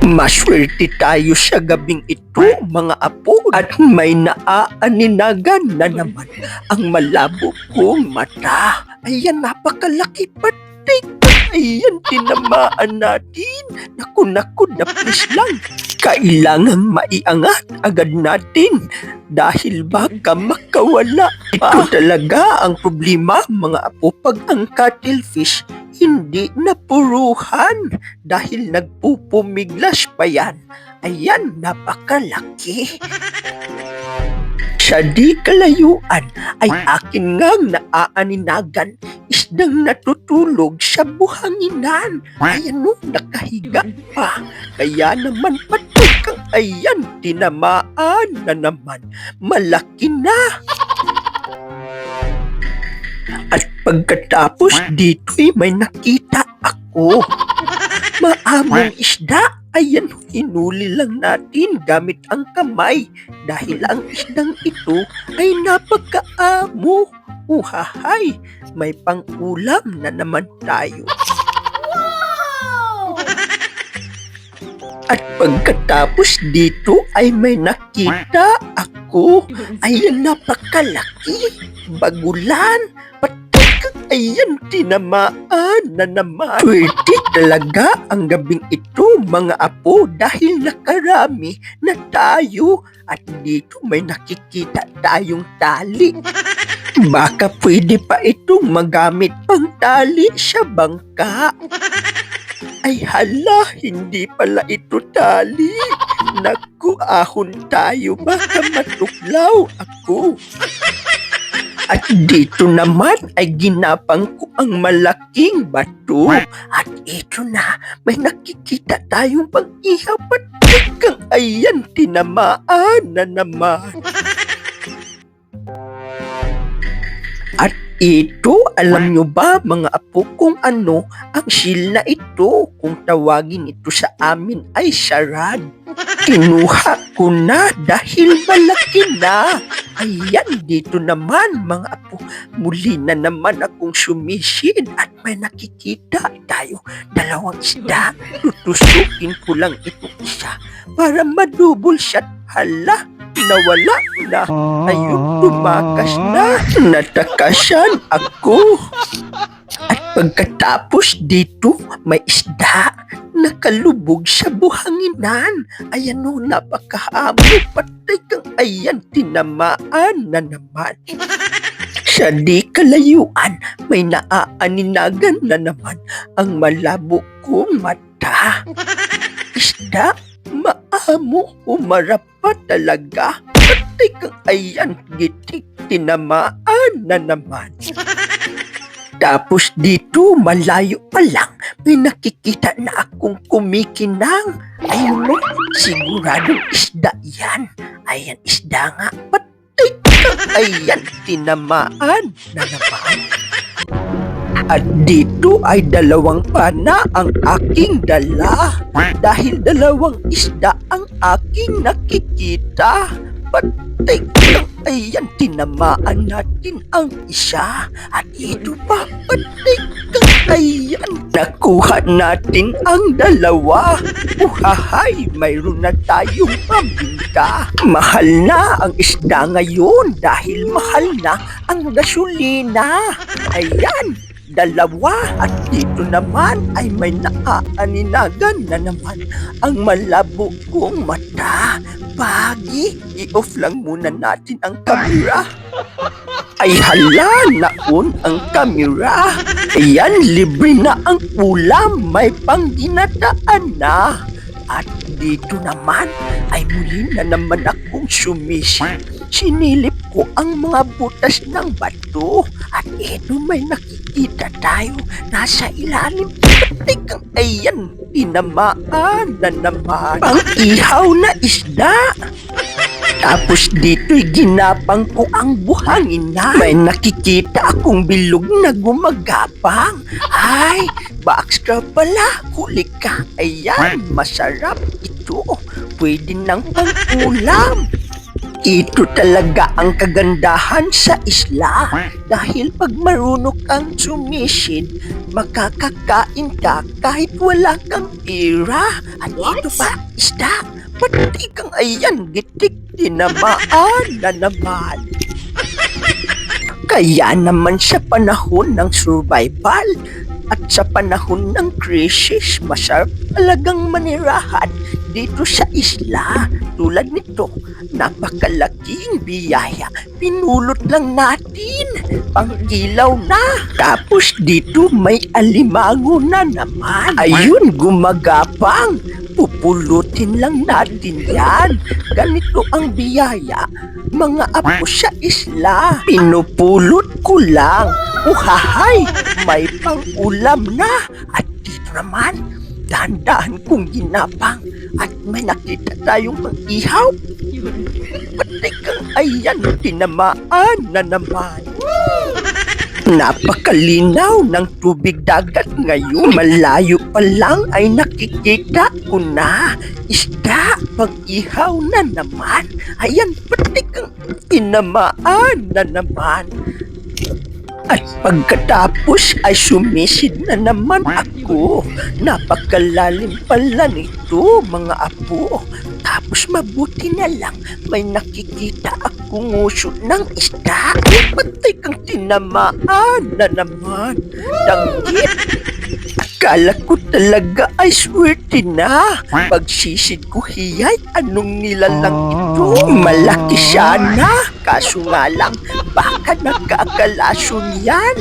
Maswerte tayo sa gabing ito, mga apo, at may naaaninagan na naman ang malabo kong mata. Ayan, napakalaki patik. Ayan, tinamaan natin. Naku, na please lang. Kailangang maiangat agad natin dahil baka makawala pa. Ito talaga ang problema, mga apo, pag ang cuttlefish hindi napuruhan dahil nagpupumiglas pa yan. Ayan, napakalaki. Sa di kalayuan ay akin ngang naaaninagan isdang natutulog sa buhanginan. Ayan o, nakahiga pa. Kaya naman patikang ayan, tinamaan na naman. Malaki na. At pagkatapos dito'y may nakita ako. Maamong isda. Ayan, hinuli lang natin gamit ang kamay dahil ang isdang ito ay napakaamo. Uhahay, may pang-ulam na naman tayo. Wow! At pagkatapos dito ay may nakita ako. Ayan, napakalaki. Bagulan. Ayan, tinamaan na naman. Pwede talaga ang gabing ito, mga apo, dahil nakarami na tayo. At dito may nakikita tayong tali. Baka pwede pa itong magamit pang tali sa bangka. Ay hala, hindi pala ito tali. Naku, ahon tayo, baka matuklaw ako. At dito naman ay ginapang ko ang malaking bato. At ito na, may nakikita tayong pag-ihaw. Patikang ayan, tinamaan na naman. At ito, alam nyo ba mga apo kung ano ang seal na ito? Kung tawagin ito sa amin ay sarad. Kinuha ko na dahil malaki na. Ayan, dito naman mga apo. Muli na naman akong sumisid at may nakikita tayo. Dalawang isda. Tutusukin ko lang ito isa para madubol siya. Hala, nawala na. Ayun, tumakas na. Natakasan ako. At pagkatapos dito, may isda nakalubog sa buhanginan. Ayan o, napakaamo. Patay kang ayan, tinamaan na naman. Sa di kalayuan, may naaaninagan na naman ang malabo kong mata. Isda, maamo, umarap pa talaga. Patay kang ayan, gitik, tinamaan na naman. Tapos dito, malayo pa lang, may nakikita na akong kumikinang. Ayun mo, siguradong isda yan. Ayan, isda nga. Patay ka. Ayan, tinamaan na naman. At dito ay dalawang pana ang aking dala. Dahil dalawang isda ang aking nakikita. Patay ka. Ayan, tinamaan natin ang isa. At ito pa, patay ka. Ayan, nakuha natin ang dalawa. Uhahay, mayroon na tayong pambinta. Mahal na ang isda ngayon dahil mahal na ang gasolina. Ayan, dalawa. At dito naman ay may naaaninagan na naman ang malabo kong mata. Pagi, i-off lang muna natin ang kamera. Ay hala, naon ang kamera. Ayan, libre na ang ulam. May pangginataan na. At dito naman ay muli na naman akong sumisid. Sinilip ko ang mga butas ng bato. At ito may nakikita tayo. Nasa ilalim. Patay kang ayan. Tinamaan na naman. Pang-ihaw na isda. Tapos dito'y ginapang ko ang buhangin na. May nakikita akong bilog na gumagapang. Ay, backstra pala. Huli ka. Ayan, masarap ito. Pwede nang pang-ulam. Ito talaga ang kagandahan sa isla. Dahil pag marunong kang sumisid, makakakain ka kahit wala kang pera. At ito pa, isda, pati kang ayan, gitik tinamaan na naman. Kaya naman sa panahon ng survival at sa panahon ng krisis, masarap talagang manirahan dito sa isla. Tulad nito, napakalaking biyaya. Pinulot lang natin, pangkilaw na. Tapos dito may alimango na naman. Ayun, gumagapang. Pupulutin lang natin yan. Ganito ang biyaya, mga apo sa isla. Pinupulot ko lang. Uhahay, may pang-ulam na. At dito naman, dahan-dahan kong ginapang. At may nakita tayong mag-ihaw. Pati kang ayan, tinamaan na naman. Napakalinaw ng tubig dagat ngayon. Malayo pa lang ay nakikita ko na. Isda, pag-ihaw na naman. Ayan, pati kang tinamaan na naman. At pagkatapos ay sumisid na naman ako. Napakalalim pala nito, mga apo. Tapos mabuti na lang may nakikita akong nguso ng isda. Pati kang tinamaan na naman. Danggit. Akala ko talaga ay swerte na. Pagsisid ko hiyay, anong nilalang ito? Malaki sana. Kaso nga lang, baka nagkakalason yan.